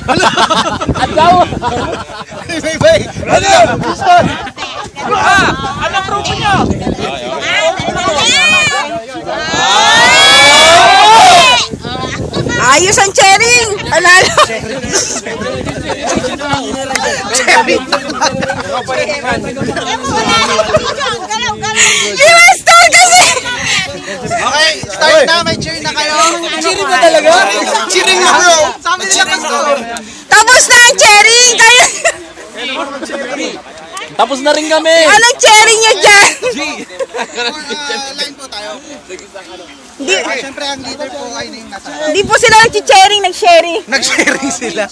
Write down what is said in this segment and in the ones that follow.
Agaw! Bay! Ano? Anong grupo nyo? Ayos ang chering! Panalo! Chering! I-restore kasi! Okay, start na. May cheering na kayo. Cheering ka talaga? Cheering na bro! Tapos na ang chering! Kayo! Tapos na rin kami! Anong chering nyo dyan? Line po tayo. Hindi, Siyempre ang leader po ay name nasa. hindi po sila nag-chering, nag-sharing. Nag-sharing sila.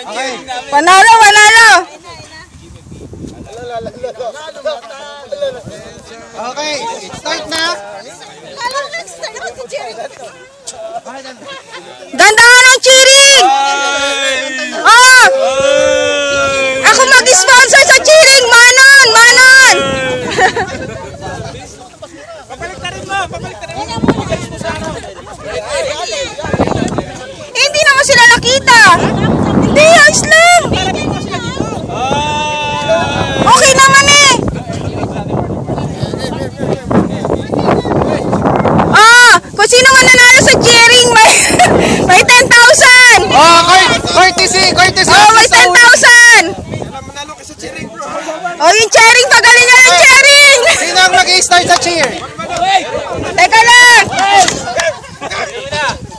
Okay. Panalo, panalo! Okay, start na. Gandaan ang cheering! Oh! Ako mag-sponsor sa cheering! Manon! Manon! Hindi naman sila nakita! Hindi, ayos lang! Okay naman eh! Kung sino man nanalo sa cheering, may 10,000! Oh, courtesy! Oh, may 10,000! Oh, yung cheering, pagalingan ng cheering! Sino ang mag-i-start sa cheer? Teka lang!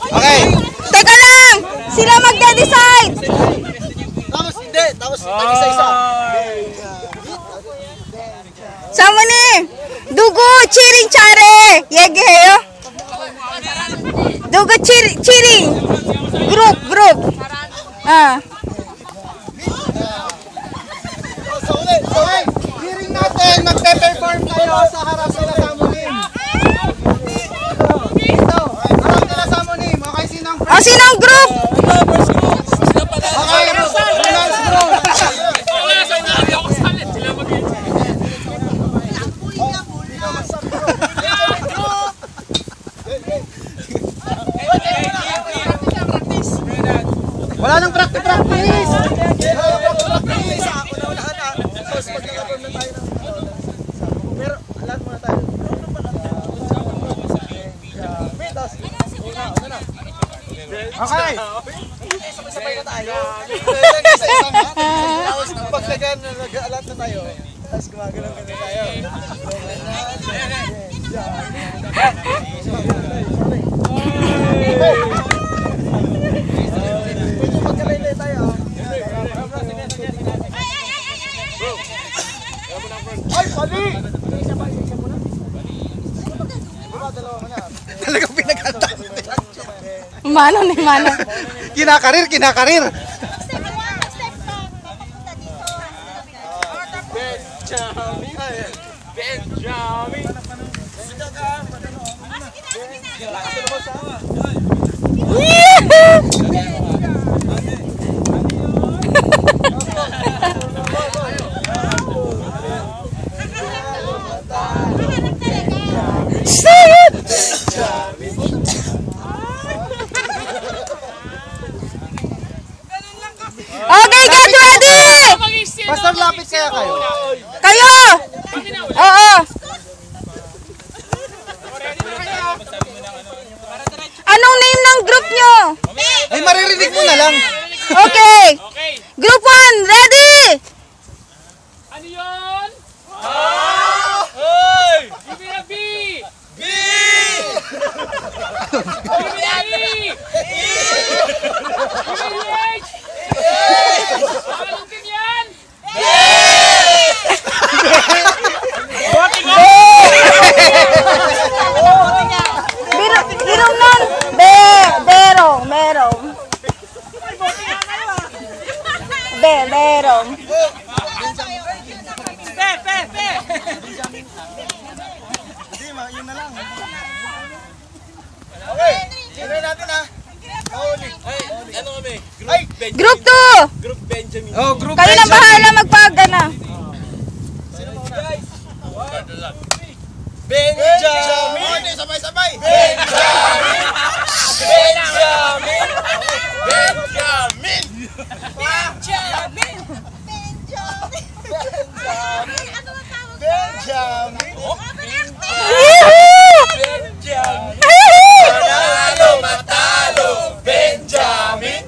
Okay. Teka lang! Sila magde-decide! Tapos isa-isa. Sama ni! Dugo, cheering, chare! Yege, heyo! Dugo, cheering! Group! Ah. Okay, cheering natin. Magpe-perform tayo sa harap nila sa Monim. Ito, harap nila sa Monim. Okay, sinong Oh, sinong group? Okay, finance group. Wala nang practice. Pero alam mo na tayo. Okay. Sabay na tayo. Tapos pag nag-alat na tayo, tapos gumagalaw na tayo. Ay, pali! Talagang pinag-ata. Mano ni Mano. Kinakarir. Benjamin! Okay, get ready! Pastor, lapit kaya kayo. Kayo! Oo! Anong name ng group nyo? Ay, maririnig mo na lang. Okay! Group 1, ready! Ano yun? Hey! Give me a B! B! Give me a E! Give me a H! Anong team yan? Birong nun! Merong. Merong. Okay, sino natin ha? Ano kami? Ay! Group 2! Group Benjamin. Oh, group Kayo na bahala magpagana. Benjamin! Sabay-sabay! Benjamin! Benjamin! Benjamin! Benjamin! Benjamin! Benjamin! Manalo, matalo! Benjamin!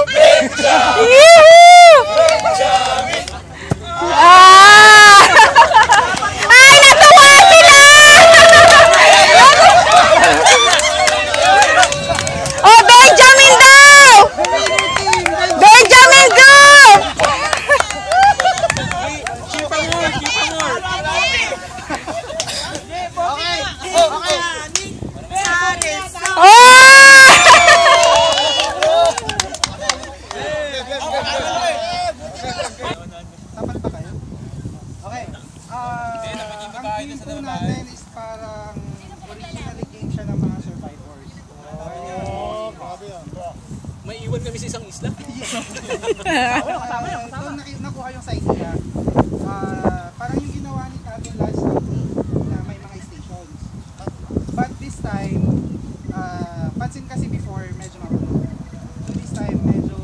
Benjamin! Benjamin! Ah! Ay, natuwa sila! Oh, Benjamin daw! Benjamin group! Okay! Okay! Tapal ba kayo? Okay. Ang game po natin is parang originally game siya ng mga survivors. Grabe yan. May iwan kami sa isang isla. Doon nakuha yung sa idea. Parang yung ginawa ni Tato last week na may mga stations. But this time, pansin kasi before medyo makulo. So this time medyo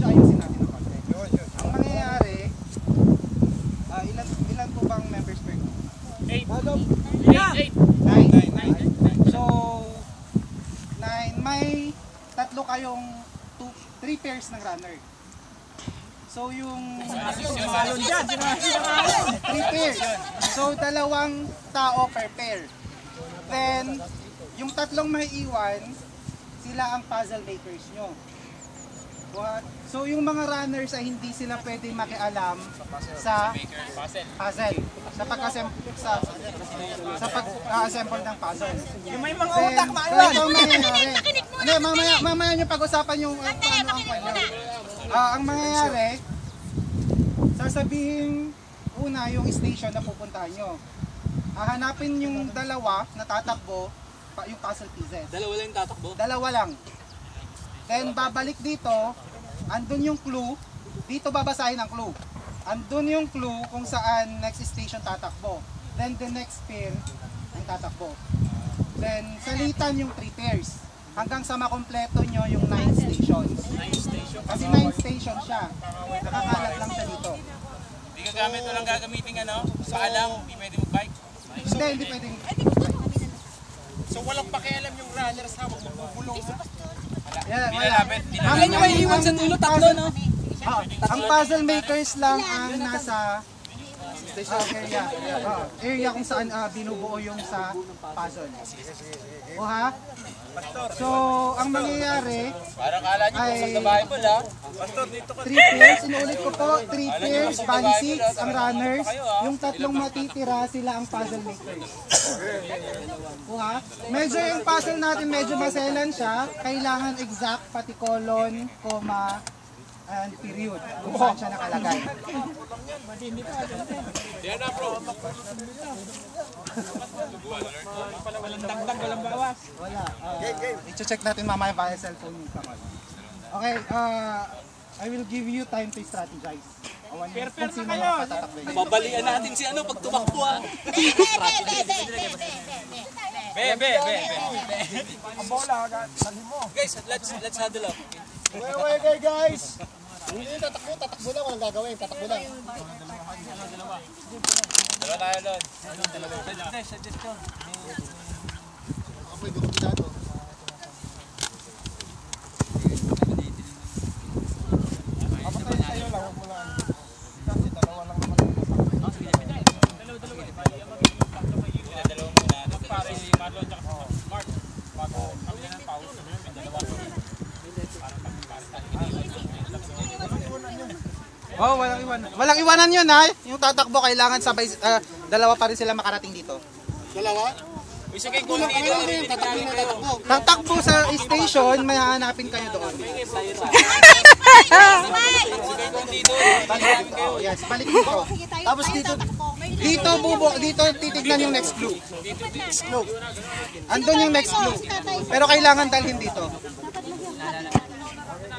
ayusin natin ang content. Ang mangyayari, ilan po bang members per group? 8. 9. So 9, may tatlo kayong 3 pairs ng runner. So yung 3 pairs. So 2 tao per pair. Then yung tatlong may iwan, sila ang puzzle makers nyo. So yung mga runners ay hindi sila pwedeng makialam sa puzzle. Sa pag-assemble ng puzzle. Yung may mga utak maiwan. Ito mangyayari. Hindi, mamaya nyo pag-usapan yung paano ang kanya. Ang mangyayari, sasabihin una yung station na pupuntahan nyo. Hahanapin yung dalawa na tatakbo, yung puzzle pieces. Dalawa lang yung tatakbo? Dalawa lang. Then babalik dito, andun yung clue, dito babasahin ang clue. Andun yung clue kung saan next station tatakbo. Then the next pair ang tatakbo. Then salitan yung 3 pairs. Hanggang sa makompleto nyo yung 9 stations. 9 station. Kasi 9 stations siya. Nakakalat lang siya dito. Hindi ka gamit walang gagamitin paalang, hindi pwede mag-bike. Hindi pwedeng. So walang pakialam yung runners ha, magbubulong ha. Yeah, Nilalapit, Ang nyo may iwan sa dulo tatlo, no? Ang puzzle makers lang ang nasa area. Area kung saan binubuo yung sa puzzle. O ha? So, ang mangyayari Parang kala nyo ay kung sa Bible ha. 3 pairs, inuulit ko po, 3 pairs, bali 6 ang runners. Yung tatlong matitira, sila ang puzzle makers. O ha? Medyo yung puzzle natin, medyo maselan siya. Kailangan exact, pati colon, comma, and period. Kung saan siya nakalagay. Yan na bro. Walang dagdag, walang bawas. Wala. I-check natin mamaya via cellphone yung kamay. Okay, I will give you time to strategize. Fair na kayo. Babalian natin si ano pag tumakbo ha. Be. Ang bola agad. Sabi mo. Guys, let's huddle up. Okay, guys. Hindi tatakbo lang. Walang gagawin. Tatakbo lang. Dalawa tayo doon. Suggest ko. Ako'y gumagitado. Kapatay sa'yo lang. Huwag mo lang. Kasi dalawa lang naman. Dalawa muna. Para si Marlon at Mark. Bago kami ng pause. Dalawa. Oh, walang iwanan. Walang iwanan yun ha. Yung tatakbo kailangan sabay, dalawa pa rin sila makarating dito. Dalawa? Isa kay Kulang dito. Tatakbo sa station, may hahanapin kayo doon. Yes, balik dito. Tapos dito, dito titignan yung next clue. Andun yung next clue. Pero kailangan dalhin dito.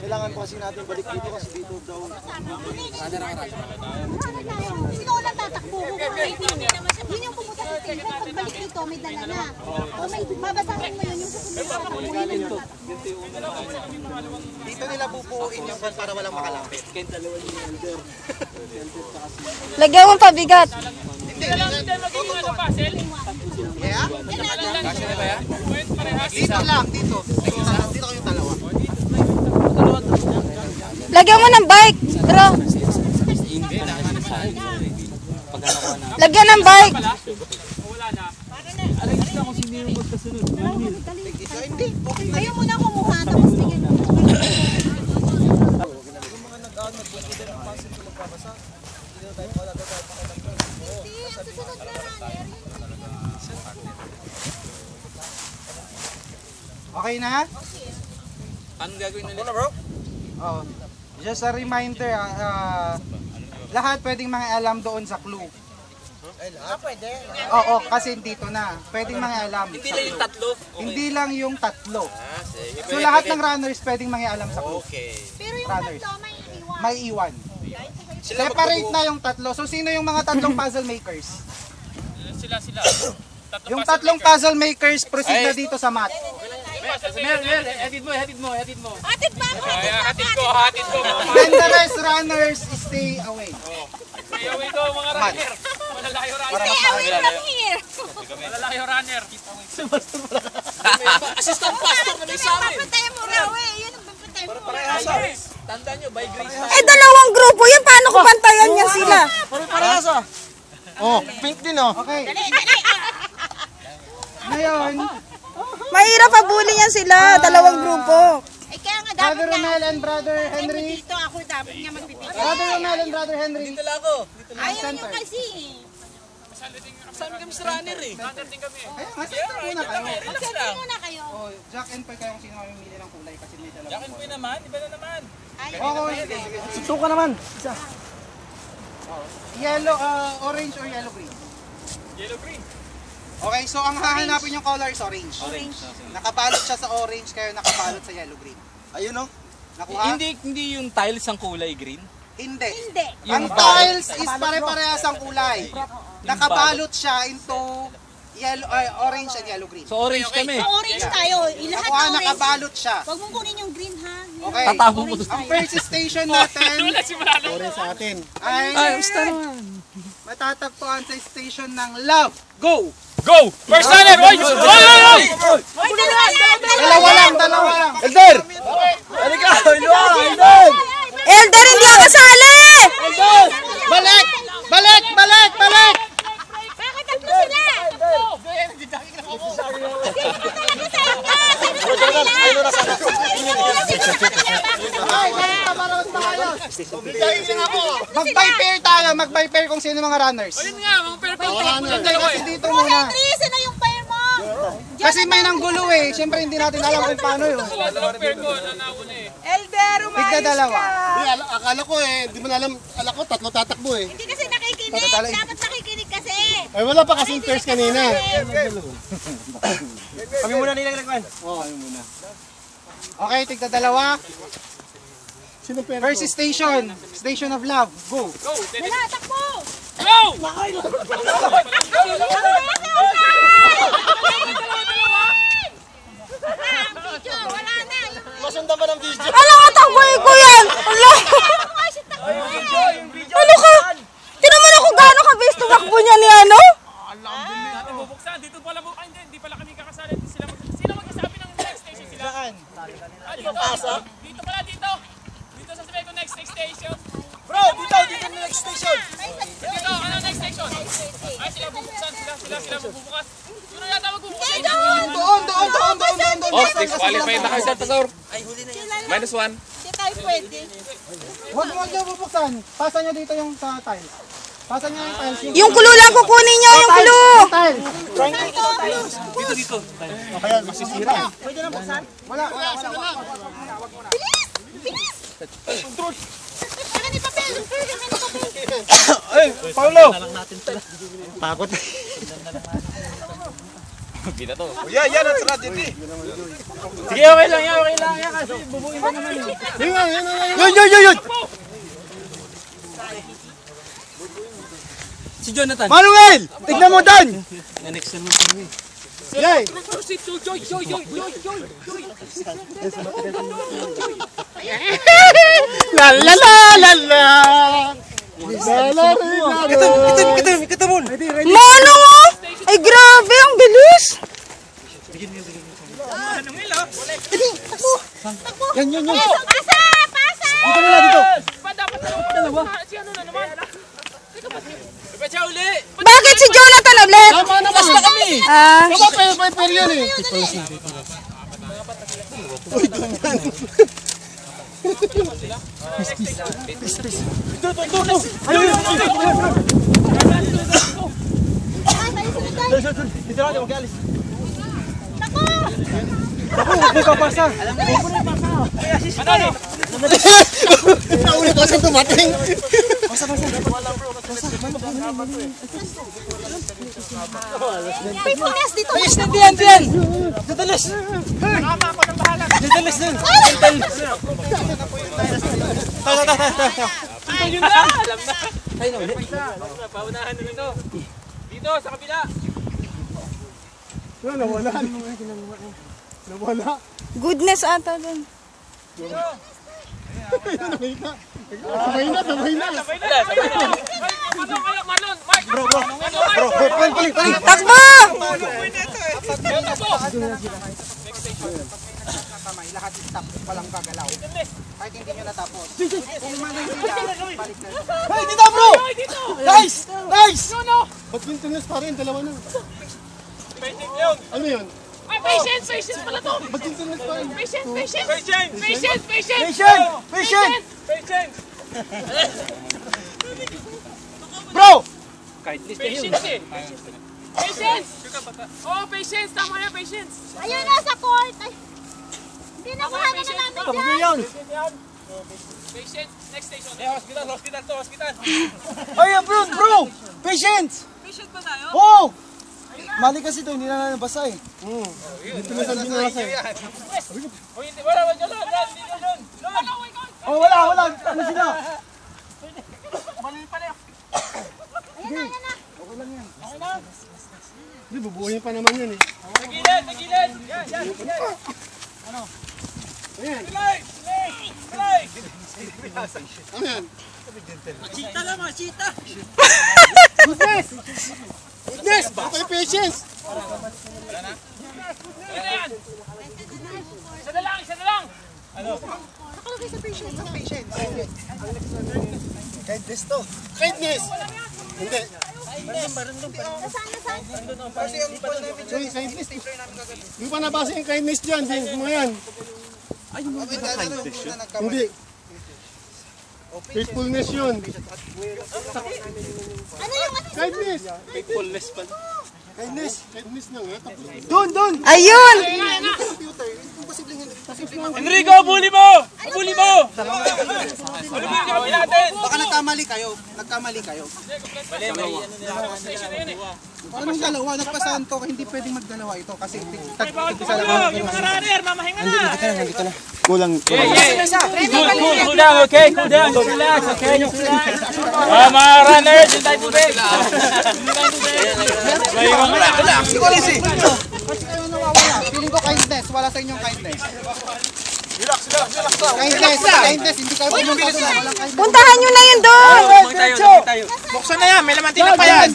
Kailangan po kasi natin balik dito kasi dito daw. Sino ulang tatakbo? Yun yung pumunta sa tingin. Pagbalik dito, may dala na. O may babasahin mo yun yung susunod. Dito nila bubuuin yung van para walang makalapit. Lagyan mo pabigat. Yeah? Dito lang, dito. Dito kayong dalawa. Lagyan mo ng bike. Pero, lagyan ng bike. Kayo muna kumuha, tapos tingin. Hindi, ang susunod na runner. Okay na? Anong gagawin nila? Oh. Just a reminder, lahat pwedeng mangialam doon sa clue. Pwede. Oo, kasi dito na. Pwedeng mangialam Hindi sa lang yung clue. tatlo. Hindi lang yung tatlo. Sige. So lahat ng runners pwedeng mangialam sa clue. Okay. Pero yung Runners. tatlo, may iwan. May iwan. Separate na yung tatlo. So sino yung mga tatlong puzzle makers? Sila. Yung tatlong puzzle makers proceed na dito sa mat. Mel, edit mo. Atid ba ako? Hatid ko. Then the rest runners stay away. Ayaw ito mga runner. Malalayo runner. Stay away from here. Malalayo runner. Assistant pastor na sa amin. Papatayin mo raw eh. Yun ang papatayin mo. Tandaan nyo, by grace. Eh, dalawang grupo yan. Paano ko pantayan yan sila? Parehas ah. Oh, pink din oh. Okay. Dali, dali. Ngayon, Mahirap habulin yan sila. Dalawang grupo. Eh kaya nga dapat Brother Romel and Brother Henry. dito ako dapat nga magbibigay. Brother Romel and Brother Henry. Ayaw nyo kasi. Saan kami sa runner eh? Runner din kami. Ayun, center muna kayo. Mag-send muna kayo. Oh, Jack and Poy kayo kung sino mamimili ng kulay kasi may dalawang. Yakin po naman, iba na naman. Okay. Suka naman. Yellow, orange or yellow green? Yellow green. Okay, so ang hahanapin yung color is orange. Nakabalot siya sa orange, kayo nakabalot sa yellow green. Ayun oh. Nakuha? Hindi yung tiles ang kulay green. Hindi. Hindi. Ang tiles is pare-parehas ang kulay. Nakabalot siya into yellow, orange and yellow green. So orange kami. So orange tayo. Ilahat Nakuha, na orange. nakabalot siya. Huwag mong kunin yung green ha. Okay. Tatago mo Ang first station natin Orange sa atin. ay matatagpuan sa station ng Love. Go! Go! First runner! Oy! Oy! Oy, Dalawa lang. Elder! Halika! Elder! Elder, hindi ako kasali! Balik! Bakit tatlo sila? Mag-by pair kung sino mga runners. Kasi dito Bro muna. Henry, sino yung pair mo? Kasi may nanggulo eh. Siyempre hindi natin alam kung paano yun. Elder, Tigda dalawa. Akala ko eh, hindi mo na alam, akala ko tatlo tatakbo eh. Hindi kasi nakikinig. Dapat nakikinig kasi. Ay wala pa kasing first kanina. Kami muna nilagyan. Oo, kami muna. Okay, tigda dalawa. Sino pera? First station. Station of Love. Go. Wala, takbo! Go! Wala na. Masunda ba ng video? Ano ka, takboy ko yan? Ala! Ano ka? Tinan mo na kung gaano ka base tumakbo niya ni ano? Natin bubuksan. Dito pala po. Hindi pala kami kakasali. Sila magkasabi ng next station sila. Saan? Dito pala, dito. Dito sa sabi ko next station. Bro, dito na next station. Dito, ano next station? Ay, sila bubuksan. Sila magbubukas. Sino yata magbubukas? Doon. Oh, disqualified na kayo sa Tasor. -1. Hindi tayo pwede. Huwag niyo bubuksan. Pasan niyo dito yung sa tiles. Pasan niyo yung tiles. Yung clue lang kukunin niyo, yung clue! Tiles. Dito. Kaya masisira. Wala. Bilis! Kami ni papel! Ay, Paulo! Takot. Bina to. Yan ang tragedy. Sige, okay lang yan kasi bubuin pa naman eh. Yun! Si Jonathan. Manuel! Tignan mo doon! Next naman kami. Yay! La la la la la! Kita mo! Mono mo! Ay, grabe, ang bilis! Yan! Pasa! Pasa! Dito na dito! Bakit si Jonathan ulit? Tama naman! kami! Baka pero yan eh! Uy, doon yan! Naulit ko sa tumating! Faithfulness dito. Diyan! Dadalas! Nakama ako ng bahala. Dadalas din. Yun na! Alam na. Ay, naulit. Paunahan na ito. Dito, sa kabila. Nawala! Goodness ata dun. Sabay na! Marlon! Mark! Bro! Takbo! Lahat stop, walang gagalaw. Kahit hindi nyo natapos. Kung manay nila, balik na. Hey, dito bro! Nice! Ba't continuous pa rin? Dalawa na. Ano yun? Patience pala to. Ba't continuous pa rin? Patience. Patient! Bro! Patience eh. Patience. Oh, patience. Tama yan, patience. Ayun na sa court. Ay. Hindi na kuhanan na namin yan. Patience. Next station. Hospital to, hospital. Ay, bro! Patient! Patient ba tayo? Oo! Mali kasi ito, hindi na nabasa eh. Dito na sa binasa eh. O hindi, wala. Oh, wala. Ano sila? Mali pala. Ayan na. Hindi, bubuhayin pa naman yan eh. Nagilan. Yan. Ayan. Play. Ano yan? Chita lang, chita. Goodness! Okay, patience! Yan. Isa na lang. Nakalagay sa patience. Ang patience. Kindness to. Kindness! Hindi. Nasaan? Sorry, kindness. Hindi pa nabasa yung kindness dyan. Mga yan. Hindi. Faithfulness yun. Ano yung Kindness! Faithfulness pala. Kindness! Kindness na nga. Doon! Ayun! Enrico, abuli mo! Ano ba yung gagawin natin? Baka nagkamali kayo. Anong dalawa? Nagpasahan to, hindi pwedeng magdalawa ito kasi tigisa lang. Yung mga runner, mamahinga na! Kulang. Cool down, okay? Cool down. Just relax, okay? Just relax. Mga runners, yung tayo tubig. Kasi kayo nawawala. Feeling ko kindness. Wala sa inyong kindness. Relax. Kindness. Hindi kayo pumunta doon. Walang kindness. Puntahan nyo na yun doon! Buksan na yan, may lamantina pa yan.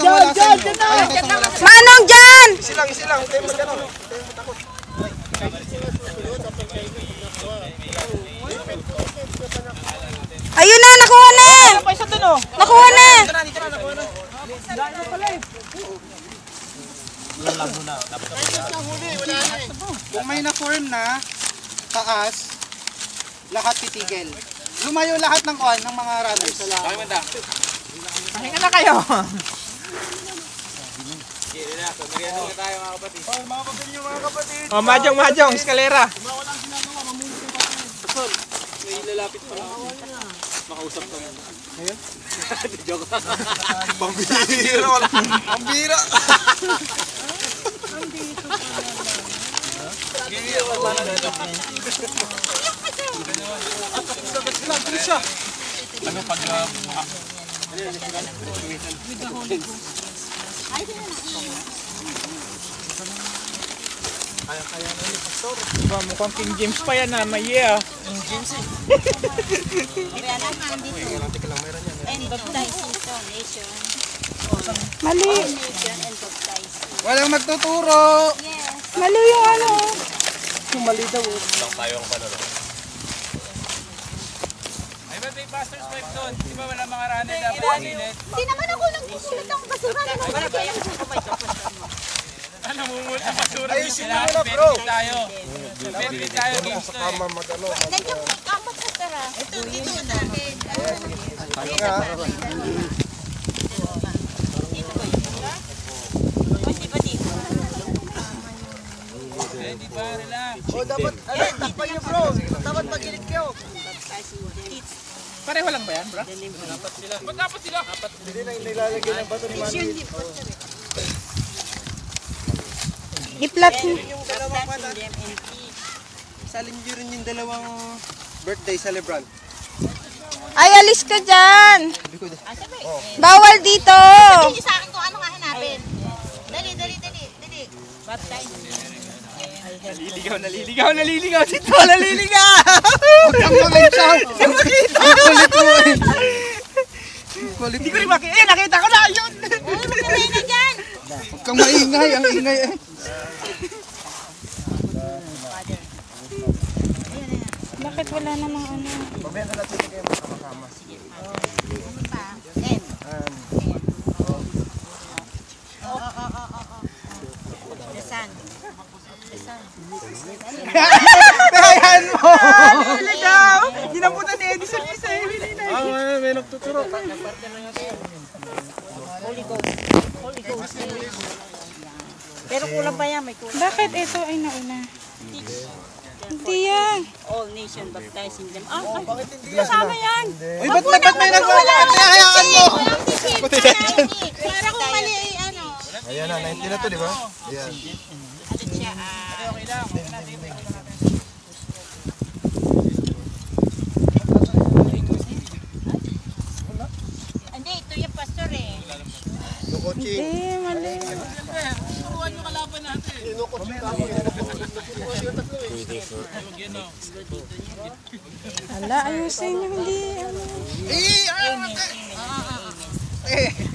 Manong dyan! Ayun na, nakuha na! Nakuha na! Kung may na-form na, taas, lahat titigil. Lumayo lahat ng kuhan ng mga runners. Mahinga na kayo. Oh, mahjong, eskalera. May lalapit pa lang. Makausap ko yan. Ngayon? Joke. Pambira. Ano pag Diba, mukhang King James pa yan may yeah. Mali. Walang magtuturo. Mali yung ano. Lang tayo ang panalo. Ay, ba't may pastor's wife doon? Di ba wala mga runner na palinit? Hindi naman ako nagpupulot ng basura. Ano, mumulot ang basura? Ayusin mo na, bro! Tayo. Benefit tayo, games to eh. Nandiyan mo, kamot sa tara. Ito, dito mo natin. Eh, di ba, relax. Takpan niyo bro. Dapat magilid kayo. Pareho lang ba yan, bro? Ba't dapat sila? Hindi na nilalagay ng bato ni Manny. Iplat. Yung dalawang mata. Salin niyo rin yung dalawang birthday celebrant. Ay, alis ka dyan. Bawal dito. Hindi sa akin kung ano nga hanapin. Dali. Naliligaw dito, naliligaw! Huwag kang makintsaw. Kulit mo eh. Hindi ko rin nakita ko na yun! Uy, magkamay na dyan. Huwag kang maingay. Ang ingay eh. Bakit wala namang ano? Ayan mo. Naliligaw! Ginabutan ni Edison isa eh. May nagtuturo. Pero kulang pa yan, may kulang. Bakit ito ay nauna? Hindi yan. All nation baptizing them. Ah, kasama yan. Uy, ba't may nagwala? Hayaan mo. Para kung mali ay ano. Ayan na, 19 na to, di ba? Ayan. Ano siya? Hindi, ito yung pastor eh. Coaching. Eh, mali. Turuan yung kalaban natin. Hala, ayusin nyo. Hindi, ano.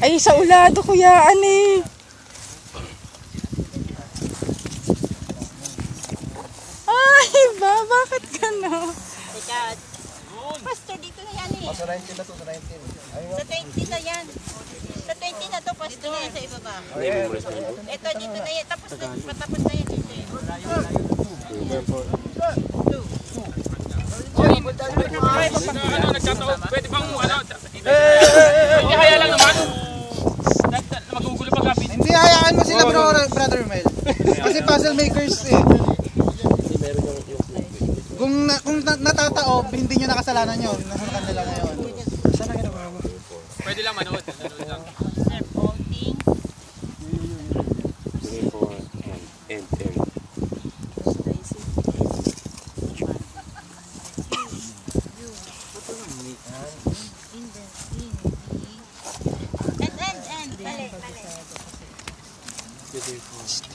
Ay, sa ulado kuyaan eh. Ay, bakit gano'n? Teka, pastor dito na yan eh. Sa 19 na to, sa 19. Sa 20 na yan. Sa 20 na to, pastor na yan sa ibaba. Ito dito na yan. Tapos na yan dito eh. Ano, nagkataon? Pwede bang ano? Hindi kaya lang naman. Magugulo pag kapit. Hindi, hayaan mo sila brother Mel. Kasi puzzle makers eh. Kung natataob, hindi nyo nakasalanan yun. Nasa kanila ngayon. Pwede lang manood. Sir, voting. 24 and 10. Bale.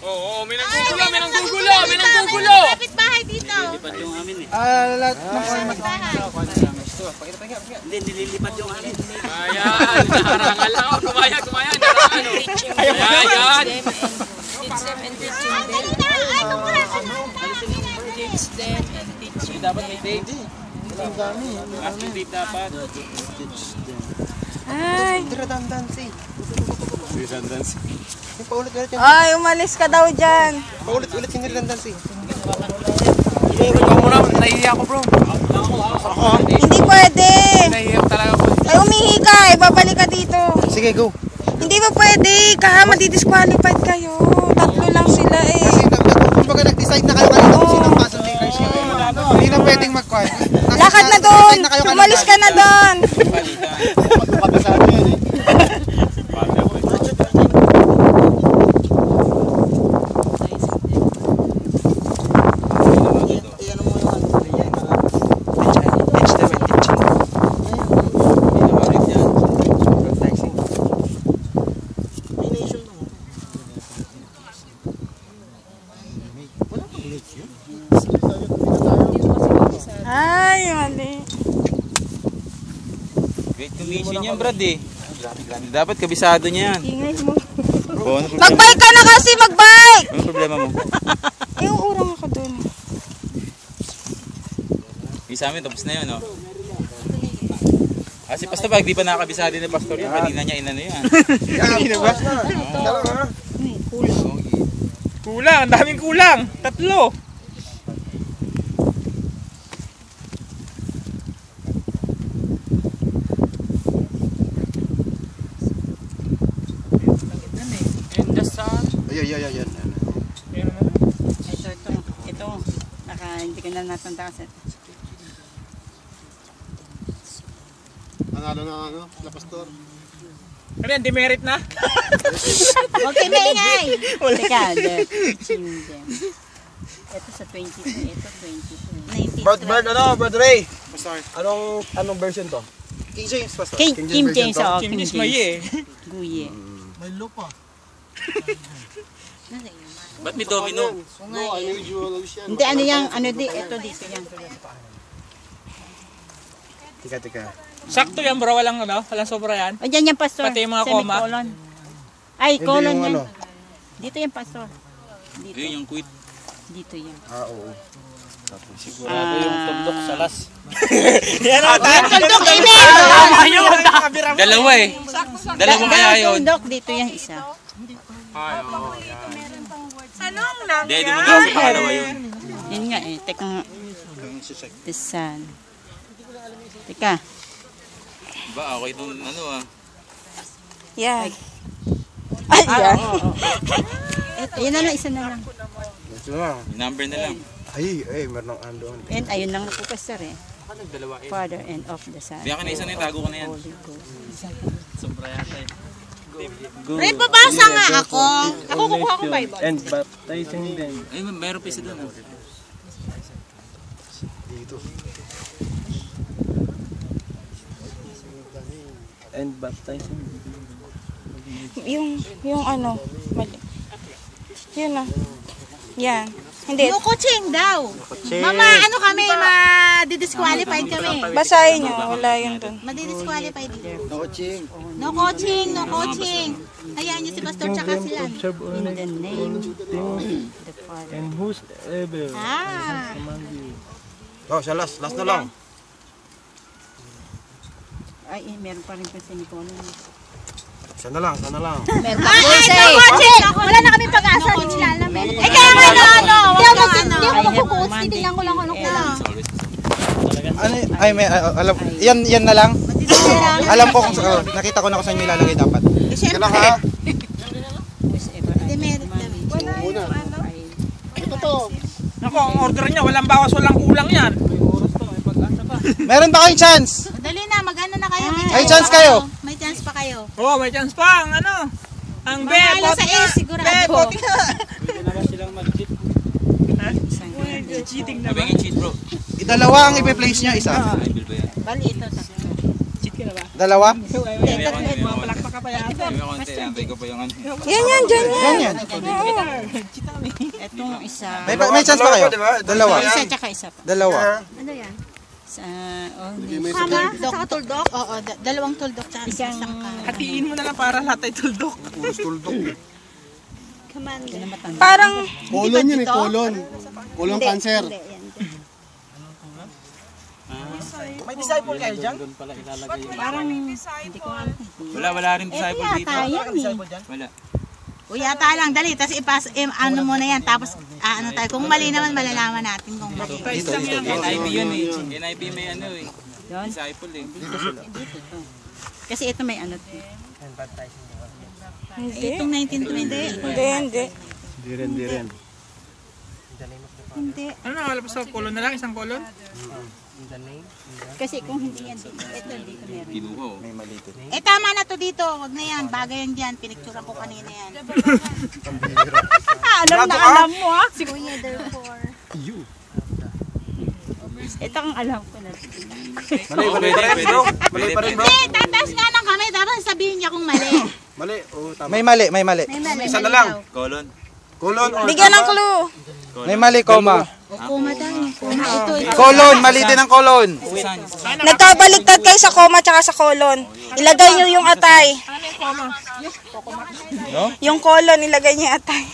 Oo, may nanggugulo. Kapit bahay dito. Lahat ng format. Ayan, narangal lang ako. Kumayan. Narangal. Ayan. Dapat may date. Active date dapat. Ay. Redundancy. Yung paulit-ulit yung Ay, umalis ka daw dyan. paulit-ulit yung redundancy. Ikaw muna, nahihiya ko bro. Hindi pwede. Nahihiya ko talaga ko. Ay, umihi ka. Eh, babalik ka dito. Sige, go. Hindi ba pwede? Madidisqualified kayo. Tatlo lang sila eh. Kasi kumbaga nag-decide na kayo kanina kung sino ang puzzle makers nyo. Hindi na pwedeng mag-quiet. Lakad na doon. Umalis ka na doon. Pagkasabi yan eh. Iyan Ganyan Brad eh. Dapat kabisado niya yan. Ingay mo. Oh, ano problema? Magbike ka na kasi, magbike! Ano problema mo? Yung urang ako dun. Yung sa amin, tapos na yun, no? Kasi basta pag di pa nakakabisado ni Pastor yun, kanina niya inano yan. Kanina ba? Kulang, ang daming kulang. 3. Ayan. Ito. Hindi ka na natanda kasi. Nanalo na ano, la pastor. Ano yan, demerit na? Okay, maingay. Teka, ito sa 22, ito 22. Brad Ray. Pastor. Anong version to? King James, Pastor. Kim James, oo. Kim James Maye eh. Guye. May lupa. Ba't may domino? Hindi, ano yan, ito dito yan. Tika. Sakto yan bro, walang sobra yan. O dyan yan, Pastor. Pati yung mga comma. Semicolon. Ay, Hindi colon yung yan. ano. Dito yan, Pastor. Dito. Yun yung quit. Dito yan. Oo. Sigurado yung tundok sa las. Yan ang Tundok, amen! Dalawa eh. Dalawa kaya yun. Tundok, dito yan isa. Hindi, di mo na sa pangalawa yun. Yun nga eh. Teka nga. Tisan. Teka. Ba, okay itong ano ah. Yan. Ayun na lang, isa na lang. Yung number na lang. Ay, meron ng andon. And ayun lang po, Pastor eh. Father and of the Son. Biya ka na isa na yung tago ko na yan. Holy Ghost. Ray, babasa nga ako. Ako kukuha ko Bible. And baptizing them. Ay, meron pa isa doon ah. Dito. And baptizing them. Yung ano, mali. Yun na. Yan. Hindi. No coaching daw. Mama, ano kami, ma-disqualified kami. Basahin nyo. Wala yun dun. Ma-disqualified dito. No coaching. No coaching, no coaching. Hayaan niyo si Pastor tsaka sila. Observe all In the name of things the Father. and whosoever Ah. command you. Oh, siya last na lang. Ay, meron pa rin pa semicolon. Sana lang. Meron pa Ay, no coaching! Wala na kami pag-asa, hindi nila alam eh. Eh, kaya nga ano, hindi ako magkukuts, titignan ko lang kung anong kulang. Alam, yan na lang. Alam ko kung nakita ko na kung saan nyo ilalagay dapat. Eh, syempre, Whosoever. demerit kami. Ito to. Ako, ang order niya, walang bawas, walang kulang yan. Meron ba kayong chance? Dali na, mag-ano na kayo. May chance kayo. May chance pa kayo. Oo, may chance pa. Ang ang Manalo sa A, sigurado. poti nga. Isang Sabi nga cheat bro. Dalawa ang ipe-place niya, isa. Ay, bill ba yan? Bali ito. Cheat ka na ba? Dalawa? May Palakpak ka pa yan. konti. Antay ko pa yung ano. Yan, dyan yan. Yan. Itong isa. May chance pa kayo? Dalawa. Isa tsaka isa pa. Dalawa. Ano yan? Sa, hindi. Kama? Saka tuldok? Oo, dalawang tuldok tsaka Isang isang ka. Hatiin mo na lang para lahat ay tuldok. Commander. Parang, Colon yun eh, colon. Colon cancer. May disciple kayo dyan? parang, hindi ko alam. Wala rin disciple dito. Yata yan eh. Wala. O yata lang, dali. Tapos ano mo na yan. Tapos ano tayo. Kung mali naman, malalaman natin kung mali. NIV yun eh. NIV may ano eh. Yun. Disciple eh. Dito to. Kasi ito may ano to. Itong 1920. hindi. Di rin. Hindi. Ano na, wala pa sa kolon na lang, isang kolon? Kasi kung hindi yan dito, ito dito meron. Kinuha oh. Eh tama na to dito. Huwag na yan. Bagay yan dyan. Pinictura ko kanina yan. Alam na alam mo ah. Kuya, therefore. Ito ang alam ko na. Pwede pa rin. Hindi, tataas nga ng kamay. Dapat sabihin niya kung mali. Mali. Oh, tama. May mali. May mali. Isa na lang. Colon. Colon or Bigyan ng clue. May mali, comma. Koma tayo. Koma. Ito. Colon, mali din ang colon. Nagkabaliktad kayo sa coma tsaka sa colon. Ilagay nyo yung atay. Yung colon, ilagay nyo yung atay.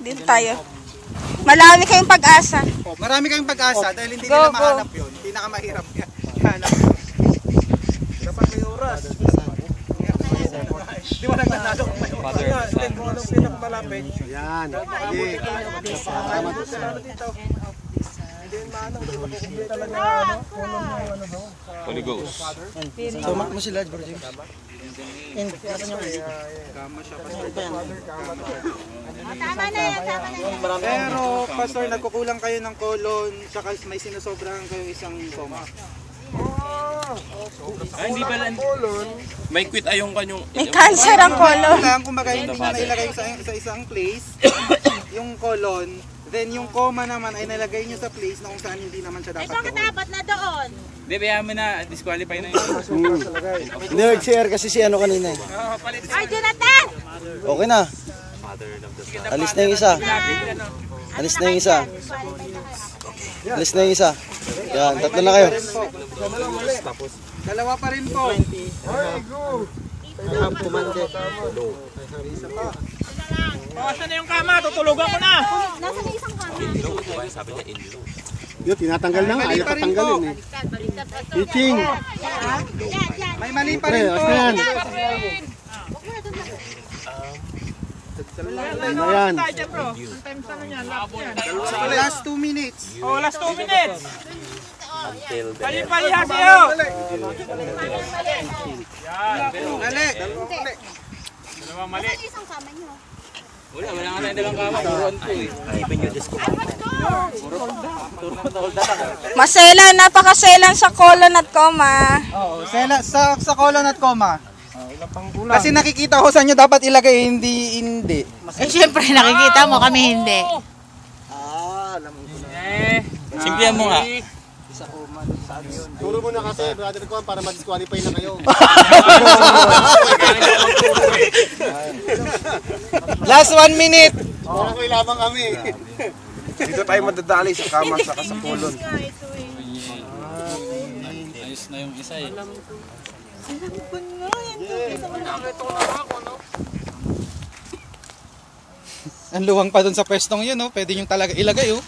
Dito tayo. Marami kayong pag-asa. Marami kayong pag-asa dahil hindi nila mahanap yun. Pinakamahirap yan. Hanap. Dapat may oras. Di ba nagtatalo kung may oras? Pinakamalapit. Yan. Sige. Tama to sir. Holy Ghost. Sumak mo sila, bro. Tama na yan. Tama na yan. Pero, Pastor, nagkukulang kayo ng colon, saka may sinusobrahan kayo isang coma. Ay, hindi pala. May quit ayong kanyong... May cancer ang colon. Lang, kumbaga, hindi nyo nailagay sa isang place, yung colon, then yung coma naman ay nalagay nyo sa place na kung saan hindi naman siya dapat doon. Dapat na doon. Hindi, bayaan mo na. Disqualify na yun. Hindi, nag-share kasi si ano kanina eh. Ay, Jonathan! Okay na. Alis na yung isa. Alis na yung isa. Alis na yung isa. Yan, tatlo na kayo. Dalawa pa rin po. Asan na yung kama? Tutulugan ko na. Nasa na isang kama. Yun, tinatanggal na nga. Ayaw tatanggalin eh. Teaching. May mali pa rin po. Ayan. Ayan. Last 2 minutes. Oh, last 2 minutes. Pali-pali ha siyo. Dali. Nasa na isang kama nyo. Wala nga tayong dalang kama. Turuan ko eh. Maselan, napakaselan sa colon at coma. Oo, sa colon at coma. Kasi nakikita ko sa inyo dapat ilagay, hindi. Eh, syempre, nakikita mo kami hindi. Simplihan mo nga. Turo mo na kasi, brother ko, para ma-disqualify na kayo. Last 1 minute. Okay lamang kami. Dito tayo madadali sa kama sa colon. Ayos na yung isa eh. Ang luwang pa dun sa pwestong yun, no? Pwede nyo talaga ilagay, oh.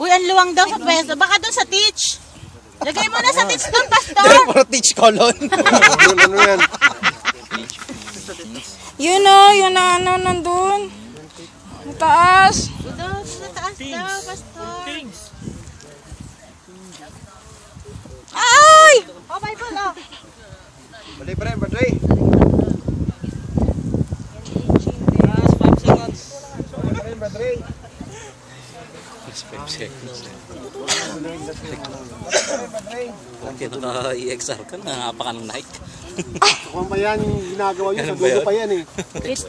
Uy, ang luwang daw sa pwesto. Baka doon sa teach. Lagay mo na sa teach doon, Pastor. Dahil puro teach colon. Ano yan? Yun o, yun na ano nandun. Mataas. Doon, sa taas daw, Pastor. Ay! Oh, Bible, oh. Bali pa rin, Badre. Okay, naka-EXR ka. Nangapa ka ng Nike. Kung pa yan, ginagawa nyo, sa dulo pa yan eh.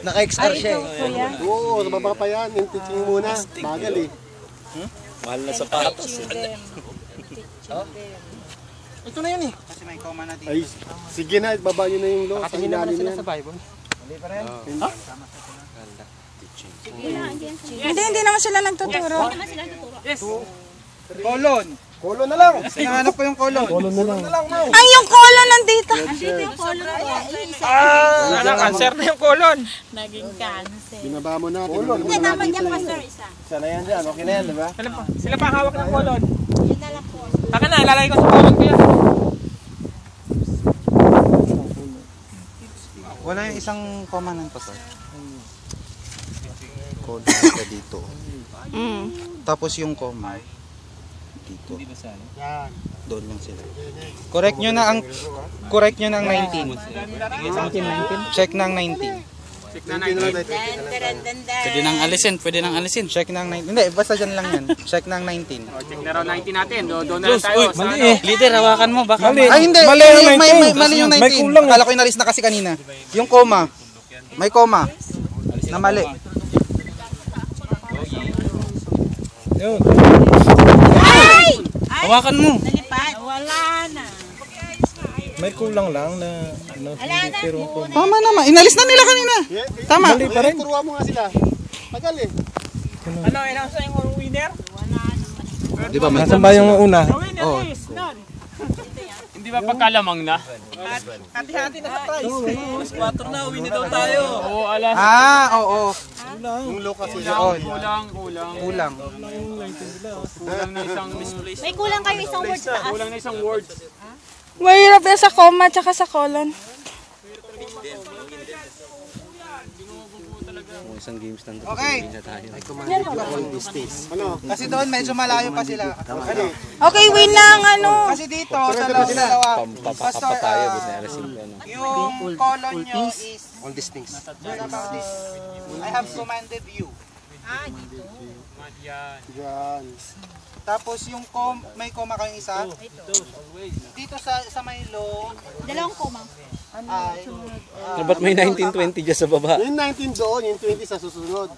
Naka-XR siya, eh. Oo, sa baba pa yan. Yung teaching muna. Bagal eh. Mahal na sapatos. Ito na yun, eh. Kasi may coma na dito. Ay, sige na, baba nyo na yung low. Sa ilalim yan. Hindi naman sila nagtuturo. Colon. Colon na lang. Hinahanap ko yung colon. Colon na lang. Ay, yung colon nandito. Andito yung colon. Cancer na yung colon. Naging cancer. Binaba mo na. Hindi, tama niya, Pastor, isa. Sana yan dyan. Okay na yan, di ba? Sila pa hawak ng colon. Yun na lang po. Taka na, ilalagay ko sa colon ko yan. Wala yung isang coma ng pastor. Colon ka dito. Tapos yung coma dito. Doon lang sila. Correct nyo na ang 19. Check na ang 19. Pwede nang alisin. Check na ang 19. Hindi, basta dyan lang yan. Check na ang 19. Check na raw 19 natin. Doon na lang tayo. Mali eh. Leader, hawakan mo. Baka Ay, hindi. Mali yung 19. May kulang. Akala ko inalis na kasi kanina. Yung coma. May coma. Na mali. hawakan mo. Nalipad. Wala na. May kulang lang na ano, hindi pero Tama naman. Inalis na nila kanina. Tama. Mali pa rin. Turuan mo nga sila. Tagal eh. Ano, inasa yung winner? Di ba may Nasaan ba yung una? Oh. Hindi ba pagkalamang na? Hati-hati na sa price. Oo, alas. Oo. Yung low kasi. Yun. Kulang. Kulang. Kulang na isang misplaced. May kulang kayo isang word sa taas. Kulang na isang word. Mahirap yan sa comma tsaka sa colon. Isang games lang to. Okay. Kasi doon medyo malayo pa sila. Okay, win lang ano. Kasi dito, sa dalawa. Papapapapaya, Pastor, but na-receive ko, ano. yung colon nyo is all these things. I have commanded you. Yan. Tapos yung may comma kayong isa. Dito sa may low Dalawang koma. ay Ba't may 1920 dyan sa baba? Yung 19 doon, yung 20 sa susunod.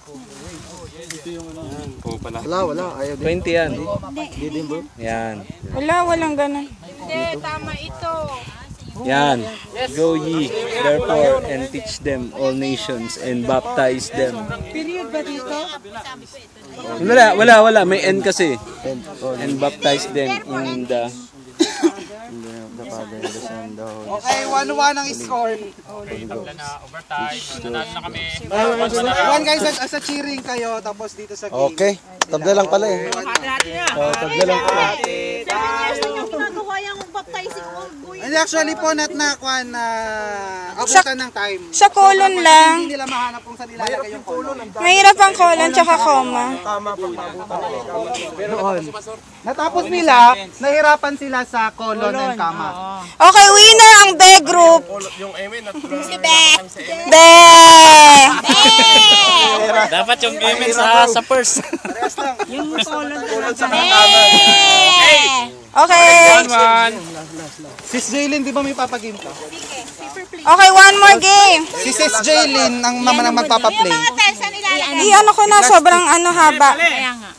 Wala. Ayaw 20 yan. Yan. Walang ganun. Yan. Go ye, therefore, and teach them all nations and baptize them. Period ba dito? Wala. May N kasi. And baptize them in the... okay, 1-1 ang score. Tabla na overtime. Nanalo na kami. 1 guys sa cheering kayo tapos dito sa game. Okay. Tabla lang pala eh. Tabla lang pala. 7 years na yung ginagawa yung baptizing old boy. And actually po na abutan ng time. Sa colon lang. Hindi nila mahanap kung saan ilalagay yung colon. Mahirap ang colon tsaka comma. Natapos nila, nahirapan sila sa colon and comma. Okay, winner ang B group. Si Be. Be! Dapat yung payment sa purse. Yung colon Okay. Sis Jaylin, di ba may papagame ka? Okay, one more game. Si Sis Jaylin ang magpapaplay. Mga tesan ilalagay. Ano ko na, sobrang haba. Kaya nga.